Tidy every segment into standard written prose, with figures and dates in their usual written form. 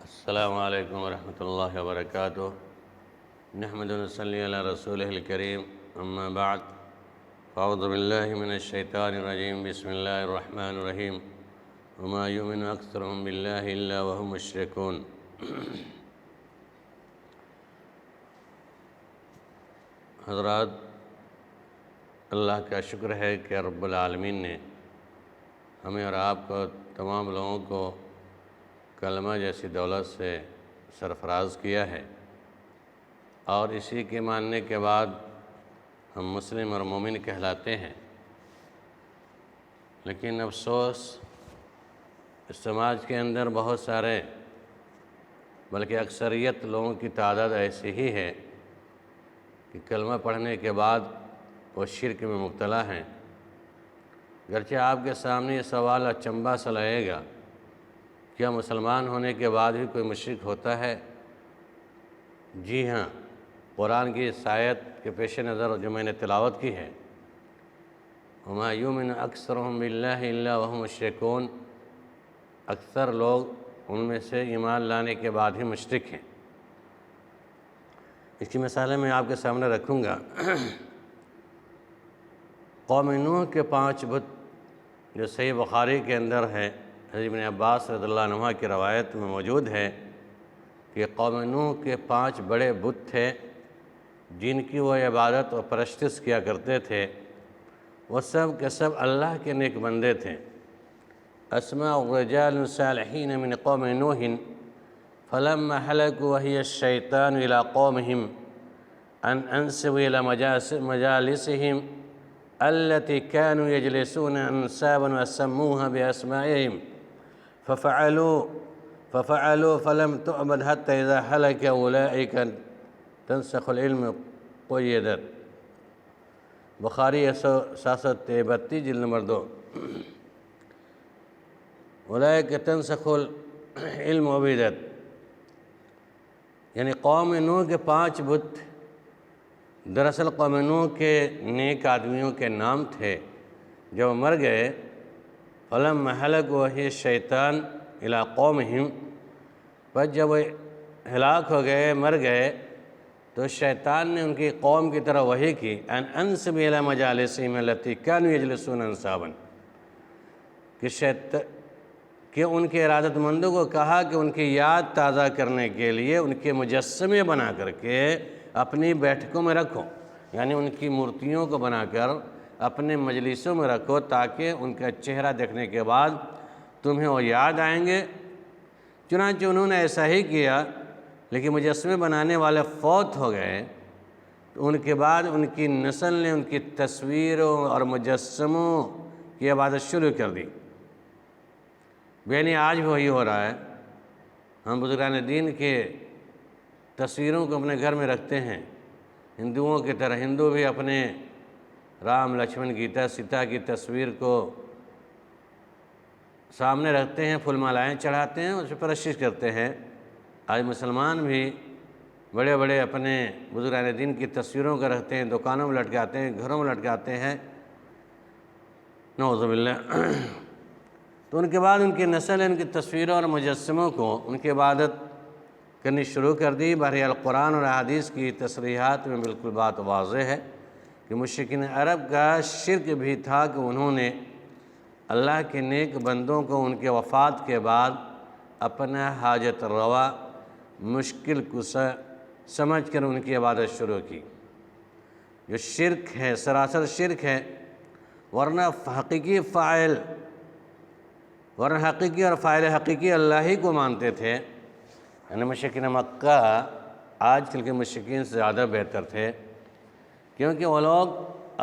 السلام علیکم ورحمۃ اللہ وبرکاتہ۔ نحمد و نصلی علی رسولہ الکریم، اما بعد فاعوذ باللہ من الشیطان الرجیم، بسم اللہ الرحمن الرحیم۔ وما یؤمن اکثرهم باللہ الا وهم مشرکون۔ حضرات، اللہ کا شکر ہے کہ رب العالمین نے ہمیں اور آپ کو تمام لوگوں کو کلمہ جیسی دولت سے سرفراز کیا ہے، اور اسی کے ماننے کے بعد ہم مسلم اور مومن کہلاتے ہیں۔ لیکن افسوس، اس سماج کے اندر بہت سارے بلکہ اکثریت لوگوں کی تعداد ایسی ہی ہے کہ کلمہ پڑھنے کے بعد وہ شرک میں مبتلا ہیں۔ گرچہ آپ کے سامنے یہ سوال اچنبھا سا لگے گا، کیا مسلمان ہونے کے بعد بھی کوئی مشرک ہوتا ہے؟ جی ہاں، قرآن کی اس آیت کے پیش نظر جو میں نے تلاوت کی ہے، وما یؤمن اکثرهم باللہ الا وهم مشرکون، اکثر لوگ ان میں سے ایمان لانے کے بعد ہی مشرک ہیں۔ اس کی مثالیں میں آپ کے سامنے رکھوں گا۔ قوم نوح کے 5 بت جو صحیح بخاری کے اندر ہے، حضرت ابن عباس رضی اللہ عنہ کی روایت میں موجود ہے کہ قوم نوح کے 5 بڑے بت تھے جن کی وہ عبادت و پرستش کیا کرتے تھے۔ وہ سب کے سب اللہ کے نیک بندے تھے۔ اسماء الرجال صالحین من قوم نوح فلما هلكوا وهي الشیطان الى قومهم ان انسبوا الى مجالسهم التي كانوا يجلسون انسابا وسموها باسمائهم ففعلوا فلم تعبد حتى اذا هلك اولئك تنسخ العلم قیدت۔ بخاری 732 جلد نمبر 2۔ اولئک تنسخ العلم عبیدت، یعنی قوم نوح کے 5 بت دراصل قوم نوح کے نیک آدمیوں کے نام تھے۔ جب مر گئے، فلما هلكوا وهي الشیطان الى قومهم، بس جب وہ ہلاک ہو گئے، مر گئے، تو شیطان نے ان کی قوم کی طرح وحی کی ان انسب الى مجالسهم التي كانوا يجلسون انسابا، کہ ان کے ارادت مندوں کو کہا کہ ان کی یاد تازہ کرنے کے لیے ان کے مجسمے بنا کر کے اپنی بیٹھکوں میں رکھو، یعنی ان کی مورتیوں کو بنا کر اپنے مجلسوں میں رکھو تاکہ ان کا چہرہ دیکھنے کے بعد تمہیں وہ یاد آئیں گے۔ چنانچہ انہوں نے ایسا ہی کیا، لیکن مجسمے بنانے والے فوت ہو گئے، تو ان کے بعد ان کی نسل نے ان کی تصویروں اور مجسموں کی عبادت شروع کر دی۔ یعنی آج بھی وہی ہو رہا ہے۔ ہم بزرگان دین کے تصویروں کو اپنے گھر میں رکھتے ہیں، ہندوؤں کی طرح۔ ہندو بھی اپنے رام، لکشمن، گیتا، سیتا کی تصویر کو سامنے رکھتے ہیں، پھول مالائیں چڑھاتے ہیں، اس پر پرستش کرتے ہیں۔ آج مسلمان بھی بڑے بڑے اپنے بزرگان دین کی تصویروں کو رکھتے ہیں، دکانوں میں لٹکاتے ہیں، گھروں میں لٹکاتے ہیں، نعوذ باللہ۔ تو ان کے بعد ان کی نسل ان کی تصویروں اور مجسموں کو ان کی عبادت کرنی شروع کر دی۔ بہرحال قرآن اور احادیث کی تصریحات میں بالکل بات واضح ہے کہ مشرکین عرب کا شرک بھی تھا کہ انہوں نے اللہ کے نیک بندوں کو ان کے وفات کے بعد اپنا حاجت روا، مشکل کشا سمجھ کر ان کی عبادت شروع کی، جو شرک ہے، سراسر شرک ہے۔ ورنہ حقیقی اور فاعل حقیقی اللہ ہی کو مانتے تھے۔ یعنی مشرکین مکہ آج کل کے مشرکین سے زیادہ بہتر تھے، کیونکہ وہ لوگ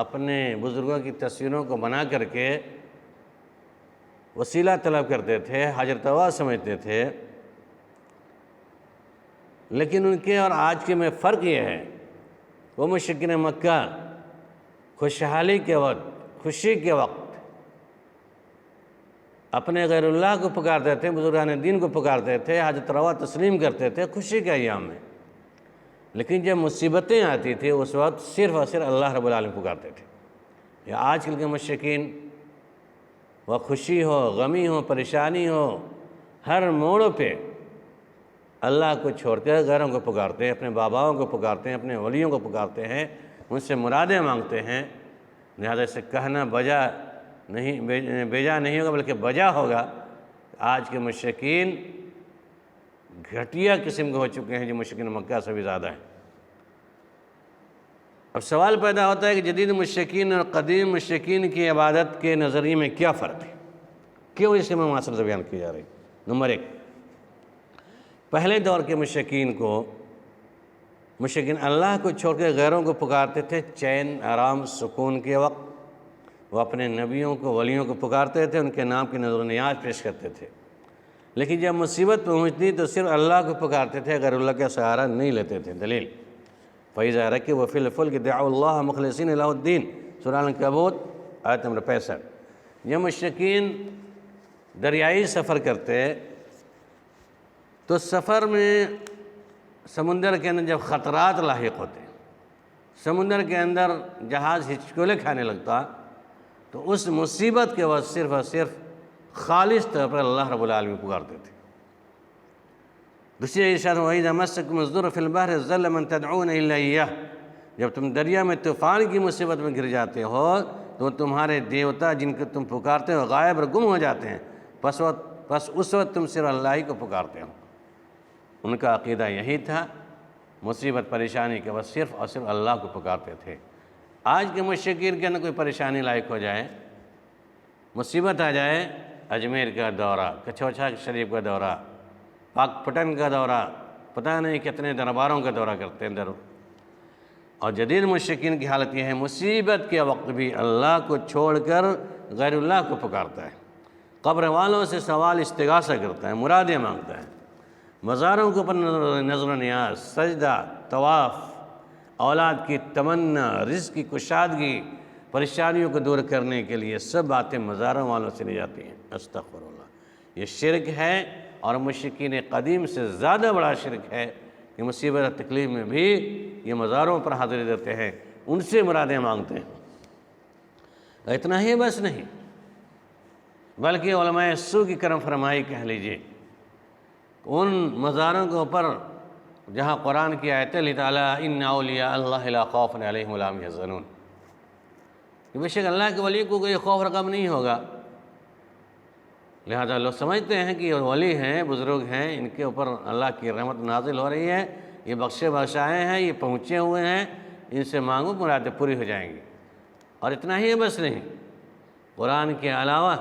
اپنے بزرگوں کی تصویروں کو بنا کر کے وسیلہ طلب کرتے تھے، حاجت روا سمجھتے تھے۔ لیکن ان کے اور آج کے میں فرق یہ ہے، وہ مشرکین مکہ خوشحالی کے وقت، خوشی کے وقت اپنے غیر اللہ کو پکارتے تھے، بزرگان دین کو پکارتے تھے، حاجت روا تسلیم کرتے تھے خوشی کے ایام میں۔ لیکن جب مصیبتیں آتی تھیں اس وقت صرف اور صرف اللہ رب العالمین پکارتے تھے۔ یا آج کل کے مشرکین، وہ خوشی ہو، غمی ہو، پریشانی ہو، ہر موڑ پہ اللہ کو چھوڑ کر غیروں کو پکارتے ہیں، اپنے باباؤں کو پکارتے ہیں، اپنے ولیوں کو پکارتے ہیں، ان سے مرادیں مانگتے ہیں، لہذا اسے کہنا بیجا نہیں ہوگا بلکہ بجا ہوگا۔ آج کے مشرکین گھٹیا قسم کے ہو چکے ہیں جو مشرکین مکہ سے بھی زیادہ ہیں۔ اب سوال پیدا ہوتا ہے کہ جدید مشرکین اور قدیم مشرکین کی عبادت کے نظریے میں کیا فرق ہے، کیوں اسے معاصر سے بیان کی جا رہی؟ نمبر 1، پہلے دور کے مشرکین اللہ کو چھوڑ کے غیروں کو پکارتے تھے چین، آرام، سکون کے وقت۔ وہ اپنے نبیوں کو، ولیوں کو پکارتے تھے، ان کے نام کی نذر و نیاز پیش کرتے تھے، لیکن جب مصیبت پہنچتی تو صرف اللہ کو پکارتے تھے، غیر اللہ کا سہارا نہیں لیتے تھے۔ دلیل فَإِذَا رَكِبُوا فِي الْفُلْكِ دَعَوُا اللَّهَ مُخْلِصِينَ لَهُ الدِّينَ، سورہ العنکبوت آیت نمبر 65۔ جب مشرکین دریائی سفر کرتے تو سفر میں سمندر کے اندر جب خطرات لاحق ہوتے، سمندر کے اندر جہاز ہچکولے کھانے لگتا، تو اس مصیبت کے وقت صرف اور صرف خالص طور پر اللہ رب العالمین پکارتے تھے۔ دوسری ارشاد وَإِذَا مَسَّكُمُ الضُّرُّ فِي الْبَحْرِ ضَلَّ مَن تَدْعُونَ إِلَّا إِيَّاهُ، جب تم دریا میں طوفان کی مصیبت میں گر جاتے ہو تو تمہارے دیوتا جن کو تم پکارتے ہو غائب اور گم ہو جاتے ہیں، بس اس وقت تم صرف اللہ ہی کو پکارتے ہو۔ ان کا عقیدہ یہی تھا، مصیبت پریشانی کے وقت صرف اور صرف اللہ کو پکارتے تھے۔ آج کے مشرکین کے اندر کوئی پریشانی لاحق ہو جائے، مصیبت آ جائے، اجمیر کا دورہ، کچھوچا شریف کا دورہ، پاک پٹن کا دورہ، پتہ نہیں کتنے درباروں کا دورہ کرتے ہیں اور جدید مشرکین کی حالت یہ ہے، مصیبت کے وقت بھی اللہ کو چھوڑ کر غیر اللہ کو پکارتا ہے، قبر والوں سے سوال استغاثہ کرتا ہے، مرادیں مانگتا ہے، مزاروں کے اوپر نظر و نیاز، سجدہ، طواف، اولاد کی تمنا، رزق کی کشادگی، پریشانیوں کو دور کرنے کے لیے سب باتیں مزاروں والوں سے لی جاتی ہیں۔ استغفر اللہ، یہ شرک ہے اور مشرکین قدیم سے زیادہ بڑا شرک ہے کہ مصیبت اور تکلیف میں بھی یہ مزاروں پر حاضری دیتے ہیں، ان سے مرادیں مانگتے ہیں۔ اتنا ہی بس نہیں، بلکہ علماء سو کی کرم فرمائی کہہ لیجئے، ان مزاروں کے اوپر جہاں قرآن کی آیت اللہ تعالیٰ ان اولیاء اللہ لا خوف علیہم ولا هم یحزنون، کہ بے شک اللہ کے ولی کو کوئی خوف رقم نہیں ہوگا، لہذا لوگ سمجھتے ہیں کہ یہ ولی ہیں، بزرگ ہیں، ان کے اوپر اللہ کی رحمت نازل ہو رہی ہے، یہ بخشے بخشائے ہیں، یہ پہنچے ہوئے ہیں، ان سے مانگو مرادیں پوری ہو جائیں گی۔ اور اتنا ہی بس نہیں، قرآن کے علاوہ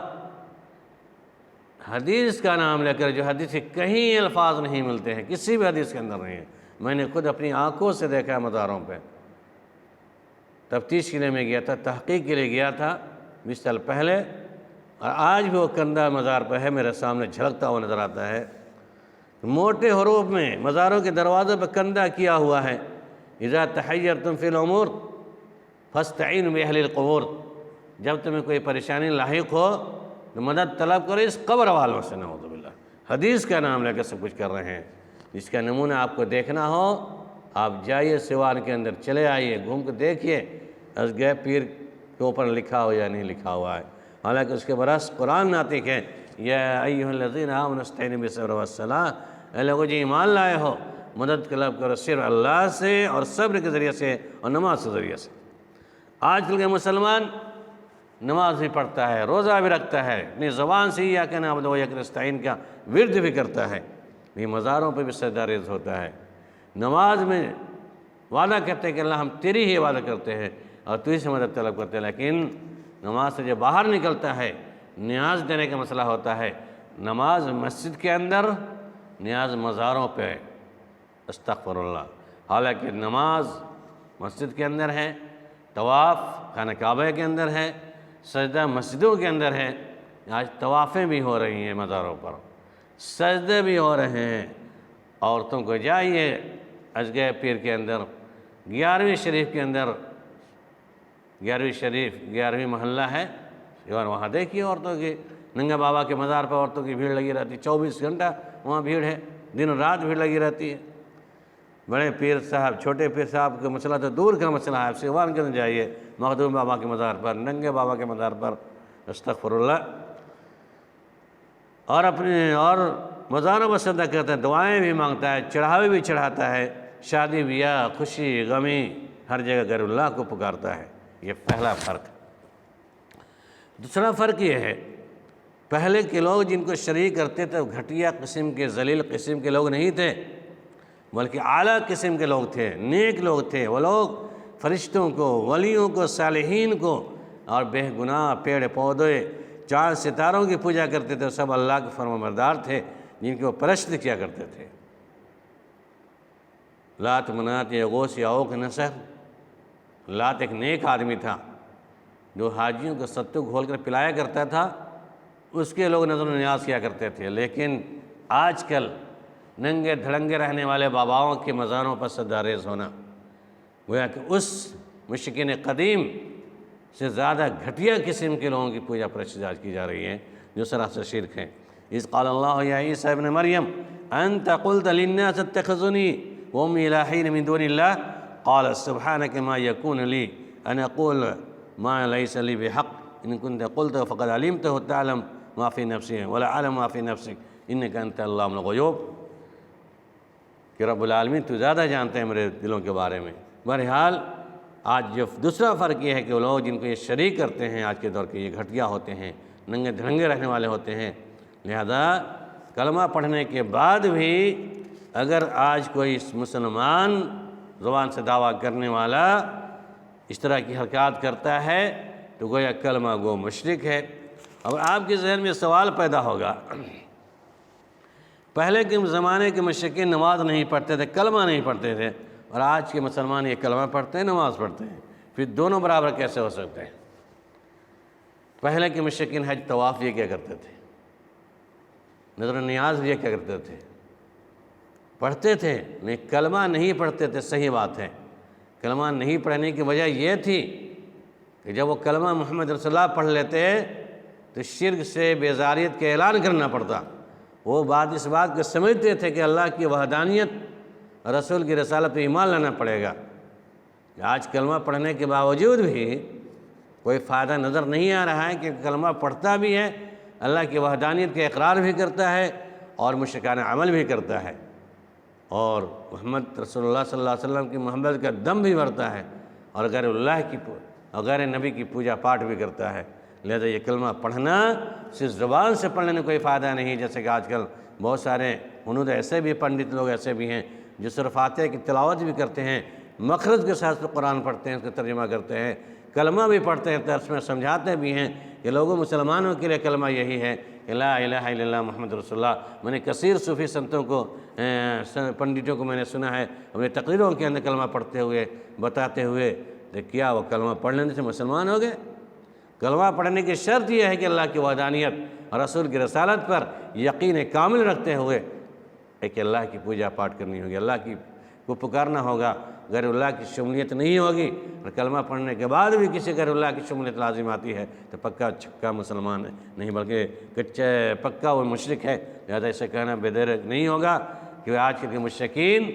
حدیث کا نام لے کر جو حدیث کے کہیں الفاظ نہیں ملتے ہیں، کسی بھی حدیث کے اندر نہیں ہے، میں نے خود اپنی آنکھوں سے دیکھا مزاروں پہ، تفتیش کے لیے میں گیا تھا، تحقیق کے لیے گیا تھا 20 سال پہلے، اور آج بھی وہ کندہ مزار پہ ہے، میرے سامنے جھلکتا ہوا نظر آتا ہے، موٹے حروف میں مزاروں کے دروازے پہ کندہ کیا ہوا ہے، اذا تحیرتم فی الامور فاستعینوا باہل القبور، جب تمہیں کوئی پریشانی لاحق ہو تو مدد طلب کرو اس قبر والوں سے، نعوذ باللہ۔ حدیث کا نام لے کر سب کچھ کر رہے ہیں۔ جس کا نمونہ آپ کو دیکھنا ہو، آپ جائیے سیوان کے اندر، چلے آئیے، گھوم کے دیکھیے ازگئے پیر کے اوپر لکھا ہو یا نہیں لکھا ہوا ہے، حالانکہ اس کے برعکس قرآن ناطق ہے، یا ایھا الذین آمنوا استعینوا بالصبر والصلاۃ، اے لوگوں جو ایمان لائے ہو مدد طلب کرو صرف اللہ سے اور صبر کے ذریعے سے اور نماز کے ذریعے سے۔ آج کل کے مسلمان نماز بھی پڑھتا ہے، روزہ بھی رکھتا ہے، اپنی زبان سے یا کہنا عبد و یک نستعین کا ورد بھی کرتا ہے، یہ مزاروں پہ بھی سجدہ ریز ہوتا ہے، نماز میں وعدہ کرتے ہیں کہ اللہ ہم تیری ہی عبادت کرتے ہیں اور تو ہی سے مدد طلب کرتے ہیں، لیکن نماز سے جب باہر نکلتا ہے نیاز دینے کا مسئلہ ہوتا ہے، نماز مسجد کے اندر، نیاز مزاروں پہ، استغفر اللہ، حالانکہ نماز مسجد کے اندر ہے، طواف خانہ کعبہ کے اندر ہے، سجدہ مسجدوں کے اندر ہے، آج طوافیں بھی ہو رہی ہیں مزاروں پر، سجدے بھی ہو رہے ہیں۔ عورتوں کو جائیے ازگئے پیر کے اندر، 11ویں شریف کے اندر، 11ویں شریف 11ویں محلہ ہے، اور وہاں دیکھیے عورتوں کی، ننگا بابا کے مزار پر عورتوں کی بھیڑ لگی رہتی، 24 گھنٹہ وہاں بھیڑ ہے، دن رات بھیڑ لگی رہتی ہے۔ بڑے پیر صاحب، چھوٹے پیر صاحب کا مسئلہ تو دور کا مسئلہ ہے، آپ سیوان کے اندر جائیے، مخدوم بابا کے مزار پر، ننگے بابا کے مزار پر، استغفر اللہ، اور مزاروں پر سجدہ کرتا ہے، دعائیں بھی مانگتا ہے، چڑھاوے بھی چڑھاتا ہے، شادی بیاہ، خوشی غمی ہر جگہ غیر اللہ کو پکارتا ہے۔ یہ پہلا فرق۔ دوسرا فرق یہ ہے، پہلے کے لوگ جن کو شریک کرتے تھے وہ گھٹیا قسم کے، ذلیل قسم کے لوگ نہیں تھے، بلکہ اعلیٰ قسم کے لوگ تھے، نیک لوگ تھے۔ وہ لوگ فرشتوں کو، ولیوں کو، صالحین کو اور بے گناہ پیڑ پودے، چاند ستاروں کی پوجا کرتے تھے، سب اللہ کے فرمانبردار تھے جن کی وہ پرست کیا کرتے تھے۔ لات، منات، یغوث، یعوق، نصر۔ لات ایک نیک آدمی تھا جو حاجیوں کو ستو گھول کر پلایا کرتا تھا، اس کے لوگ نظر و نیاز کیا کرتے تھے۔ لیکن آج کل ننگے دھڑنگے رہنے والے باباؤں کے مزاروں پر سجدہ ریز ہونا، گویا کہ اس مشرکین قدیم سے زیادہ گھٹیا قسم کے لوگوں کی پوجا پرستش آج کی جا رہی ہے، جو سراسر شرک ہیں۔ اذ قال اللہ یا عیسیٰ ابن مریم انت قلت للناس اتخذونی وامي الہین من دون اللہ قال سبحانک ما یکون لی ان اقول ما لیس لی بحق ان كنت قلت فقد علمته تعلم ما في نفسي ولا اعلم ما في نفسك انك انت علام الغیوب، کہ رب العالمین تو زیادہ جانتے ہیں میرے دلوں کے بارے میں۔ بہرحال آج جو دوسرا فرق یہ ہے کہ وہ لوگ جن کو یہ شریک کرتے ہیں آج کے دور کے، یہ گھٹیا ہوتے ہیں، ننگے دھڑنگے رہنے والے ہوتے ہیں۔ لہذا کلمہ پڑھنے کے بعد بھی اگر آج کوئی مسلمان زبان سے دعویٰ کرنے والا اس طرح کی حرکات کرتا ہے تو گویا کلمہ گو مشرک ہے۔ اب آپ کے ذہن میں سوال پیدا ہوگا، پہلے کے زمانے کے مشرکین نماز نہیں پڑھتے تھے، کلمہ نہیں پڑھتے تھے، اور آج کے مسلمان یہ کلمہ پڑھتے ہیں، نماز پڑھتے ہیں، پھر دونوں برابر کیسے ہو سکتے ہیں؟ پہلے کے مشرکین حج طواف یہ کیا کرتے تھے، نظر و نیاز یہ کیا کرتے تھے، پڑھتے تھے، لیکن کلمہ نہیں پڑھتے تھے۔ صحیح بات ہے، کلمہ نہیں پڑھنے کی وجہ یہ تھی کہ جب وہ کلمہ محمد رسول اللہ پڑھ لیتے تو شرک سے بیزاریت کا اعلان کرنا پڑتا۔ وہ اس بات کو سمجھتے تھے کہ اللہ کی وحدانیت، رسول کی رسالت پہ ایمان لانا پڑے گا۔ آج کلمہ پڑھنے کے باوجود بھی کوئی فائدہ نظر نہیں آ رہا ہے کہ کلمہ پڑھتا بھی ہے، اللہ کی وحدانیت کا اقرار بھی کرتا ہے اور مشرکانہ عمل بھی کرتا ہے، اور محمد رسول اللہ صلی اللہ علیہ وسلم کی محبت کا دم بھی بھرتا ہے، اور غیر نبی کی پوجا پاٹ بھی کرتا ہے۔ لہذا یہ کلمہ پڑھنا صرف زبان سے پڑھنے میں کوئی فائدہ نہیں، جیسے کہ آج کل بہت سارے ہنود ایسے بھی، پنڈت لوگ ایسے بھی ہیں جو صرف فاتحہ کی تلاوت بھی کرتے ہیں، مخرج کے ساتھ قرآن پڑھتے ہیں، اس کا ترجمہ کرتے ہیں، کلمہ بھی پڑھتے ہیں، درس میں سمجھاتے بھی ہیں کہ لوگوں مسلمانوں کے لیے کلمہ یہی ہے کہ لا الہ الا اللہ محمد رسول اللہ۔ میں نے کثیر صوفی سنتوں کو، پنڈتوں کو میں نے سنا ہے اپنے تقریروں کے اندر کلمہ پڑھتے ہوئے، بتاتے ہوئے، تو کیا وہ کلمہ پڑھ لینے سے مسلمان ہو گئے؟ کلمہ پڑھنے کی شرط یہ ہے کہ اللہ کی وحدانیت اور رسول کی رسالت پر یقین کامل رکھتے ہوئے ایک اللہ کی پوجا پاٹ کرنی ہوگی، اللہ کی کو پکارنا ہوگا، غیر اللہ کی شمولیت نہیں ہوگی۔ اور کلمہ پڑھنے کے بعد بھی کسی غیر اللہ کی شمولیت لازم آتی ہے تو پکا چھکا مسلمان ہے نہیں، بلکہ کچا پکا وہ مشرک ہے۔ لہذا اسے کہنا بے دیر نہیں ہوگا کہ آج کے مشرکین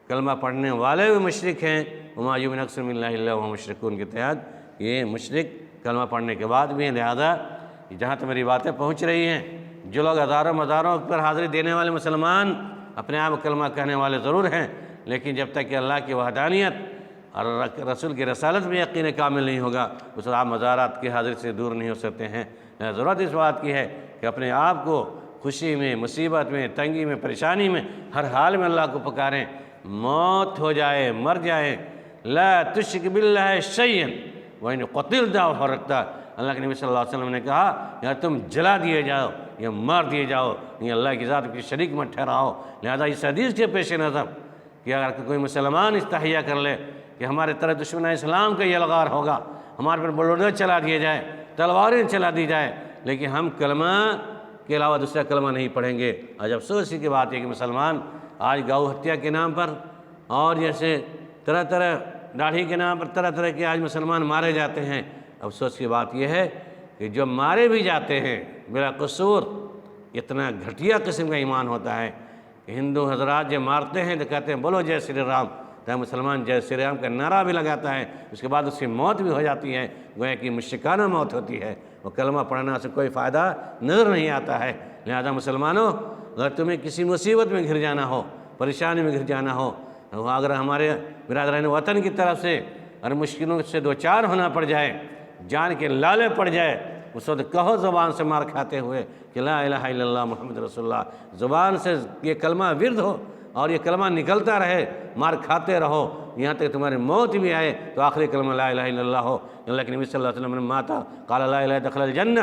کلمہ پڑھنے والے بھی مشرک ہیں، وما یؤمن اکثرهم باللہ الا وهم مشرکون کے تحت یہ مشرک کلمہ پڑھنے کے بعد بھی ہیں۔ لہذا جہاں تک میری باتیں پہنچ رہی ہیں، جو لوگ ہزاروں مزاروں پر حاضری دینے والے مسلمان اپنے آپ کلمہ کہنے والے ضرور ہیں، لیکن جب تک کہ اللہ کی وحدانیت اور رسول کی رسالت میں یقین کامل نہیں ہوگا، اس وقت آپ مزارات کی حاضری سے دور نہیں ہو سکتے ہیں۔ ضرورت اس بات کی ہے کہ اپنے آپ کو خوشی میں، مصیبت میں، تنگی میں، پریشانی میں، ہر حال میں اللہ کو پکاریں۔ موت ہو جائے، مر جائیں، لا تشرک باللہ شیئا وَإِنْ قُتِلْتَ أَوْ فَرَّقْتَ۔ اللہ کے نبی صلی اللہ علیہ وسلم نے کہا یا تم جلا دیے جاؤ یا مار دیے جاؤ، یہ اللہ کی ذات کی شریک مت ٹھہراؤ۔ لہذا اس حدیث کے پیش نظر کہ اگر کوئی مسلمان استحیہ کر لے کہ ہمارے طرح دشمن اسلام کا یہ لغار ہوگا، ہمارے پر بلڈوزر چلا دیے جائے، تلواریں چلا دی جائے، لیکن ہم کلمہ کے علاوہ دوسرا کلمہ نہیں پڑھیں گے۔ آج افسوس کی بات ہے کہ مسلمان آج گاؤ ہتیا کے نام پر اور جیسے طرح طرح داڑھی کے نام پر طرح طرح کے آج مسلمان مارے جاتے ہیں۔ افسوس کی بات یہ ہے کہ جو مارے بھی جاتے ہیں بلا قصور، اتنا گھٹیا قسم کا ایمان ہوتا ہے کہ ہندو حضرات جب مارتے ہیں تو کہتے ہیں بولو جے سری رام، تو مسلمان جے سری رام کا نعرہ بھی لگاتا ہے، اس کے بعد اس کی موت بھی ہو جاتی ہے، گویا کہ مشرکانہ موت ہوتی ہے۔ وہ کلمہ پڑھنا سے کوئی فائدہ نظر نہیں آتا ہے۔ لہذا مسلمانوں اگر تمہیں کسی مصیبت میں گھر جانا ہو، پریشانی میں گھر جانا ہو، اگر ہمارے برادران وطن کی طرف سے اور مشکلوں سے دوچار ہونا پڑ جائے، جان کے لالے پڑ جائے، اس وقت کہو زبان سے مار کھاتے ہوئے کہ لا الہ الا اللہ محمد رسول اللہ، زبان سے یہ کلمہ ورد ہو اور یہ کلمہ نکلتا رہے، مار کھاتے رہو یہاں تک تمہاری موت بھی آئے تو آخری کلمہ لا الہ الا اللہ ہو۔ اللہ کے نبی صلی اللہ علیہ وسلم نے ماتا قال لا الہ دخل الجنہ،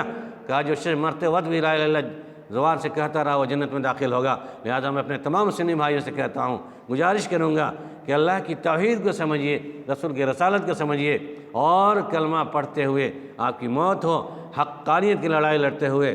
کہا جو شخص مرتے وقت بھی لا الہ الا اللہ زبان سے کہتا رہا وہ جنت میں داخل ہوگا۔ لہٰذا میں اپنے تمام سنی بھائیوں سے کہتا ہوں، گزارش کروں گا کہ اللہ کی توحید کو سمجھیے، رسول کی رسالت کو سمجھیے، اور کلمہ پڑھتے ہوئے آپ کی موت ہو حقانیت کی لڑائی لڑتے ہوئے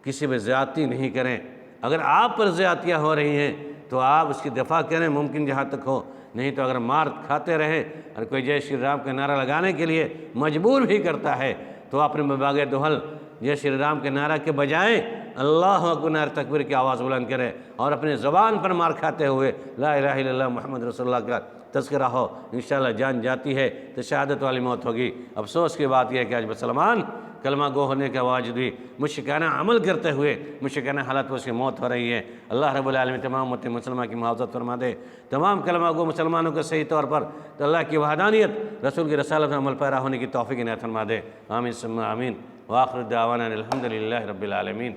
کسی پہ زیادتی نہیں کریں۔ اگر آپ پر زیادتیاں ہو رہی ہیں تو آپ اس کی دفاع کریں ممکن جہاں تک ہو، نہیں تو اگر مار کھاتے رہے اور کوئی جے شری رام کا نعرہ لگانے کے لیے مجبور بھی کرتا ہے تو اپنے مباغ دہل جے شری رام کے نعرہ کے بجائے اللہ اکبر نعرہ تکبیر کی آواز بلند کرے اور اپنے زبان پر مار کھاتے ہوئے لا الہ الا اللہ محمد رسول اللہ کا تذکرہ ہو، انشاءاللہ جان جاتی ہے تو شہادت والی موت ہوگی۔ افسوس کی بات یہ ہے کہ آج مسلمان کلمہ گو ہونے کے باوجود بھی مشرکانہ عمل کرتے ہوئے مشرکانہ حالت میں اس کی موت ہو رہی ہے۔ اللہ رب العالمین تمام امت مسلمہ کی محافظت فرما دے، تمام کلمہ گو مسلمانوں کو صحیح طور پر اللہ کی وحدانیت رسول کی رسالت میں عمل پیرا ہونے کی توفیق عنایت فرما دے۔ آمین ثم آمین، وآخر دعوانا الحمد للہ رب العالمین۔